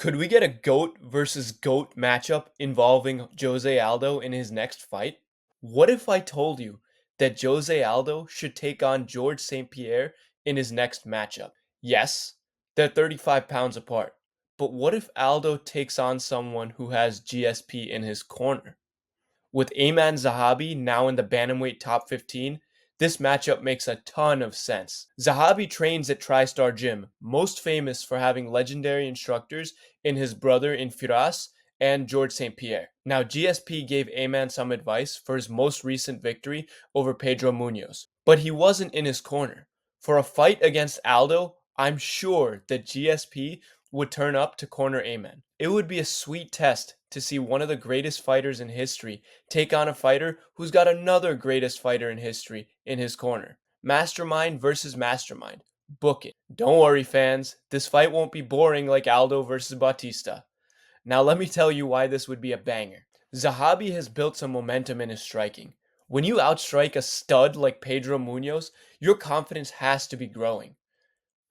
Could we get a GOAT versus GOAT matchup involving Jose Aldo in his next fight? What if I told you that Jose Aldo should take on George St-Pierre in his next matchup? Yes, they're 35 pounds apart. But what if Aldo takes on someone who has GSP in his corner? With Ayman Zahabi now in the bantamweight top 15, this matchup makes a ton of sense. Zahabi trains at TriStar Gym, most famous for having legendary instructors in his brother in Firas and George St-Pierre. Now, GSP gave Ayman some advice for his most recent victory over Pedro Munoz, but he wasn't in his corner. For a fight against Aldo, I'm sure that GSP would turn up to corner Ayman. It would be a sweet test to see one of the greatest fighters in history take on a fighter who's got another greatest fighter in history in his corner. Mastermind versus mastermind. Book it. Don't worry, fans. This fight won't be boring like Aldo versus Bautista. Now, let me tell you why this would be a banger. Zahabi has built some momentum in his striking. When you outstrike a stud like Pedro Munoz, your confidence has to be growing.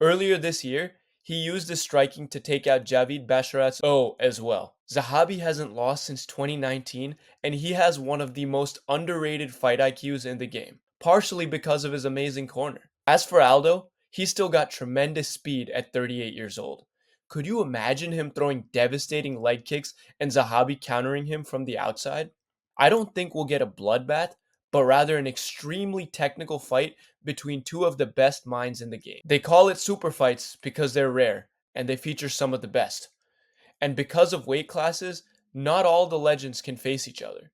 Earlier this year, he used his striking to take out Javid Basharat's O as well. Zahabi hasn't lost since 2019, and he has one of the most underrated fight IQs in the game, partially because of his amazing corner. As for Aldo, he's still got tremendous speed at 38 years old. Could you imagine him throwing devastating leg kicks and Zahabi countering him from the outside? I don't think we'll get a bloodbath, but rather an extremely technical fight between two of the best minds in the game. They call it super fights because they're rare and they feature some of the best. And because of weight classes, not all the legends can face each other.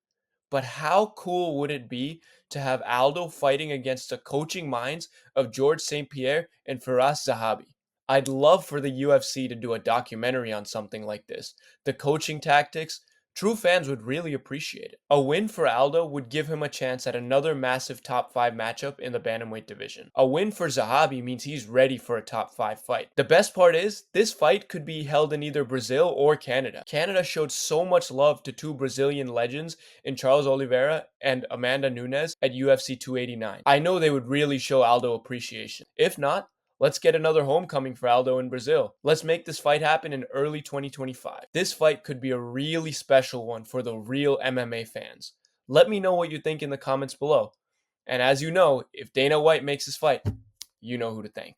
But how cool would it be to have Aldo fighting against the coaching minds of George St-Pierre and Firas Zahabi? I'd love for the UFC to do a documentary on something like this. The coaching tactics, true fans would really appreciate it. A win for Aldo would give him a chance at another massive top 5 matchup in the bantamweight division. A win for Zahabi means he's ready for a top 5 fight. The best part is, this fight could be held in either Brazil or Canada. Canada showed so much love to two Brazilian legends in Charles Oliveira and Amanda Nunes at UFC 289. I know they would really show Aldo appreciation. If not, let's get another homecoming for Aldo in Brazil. Let's make this fight happen in early 2025. This fight could be a really special one for the real MMA fans. Let me know what you think in the comments below. And as you know, if Dana White makes this fight, you know who to thank.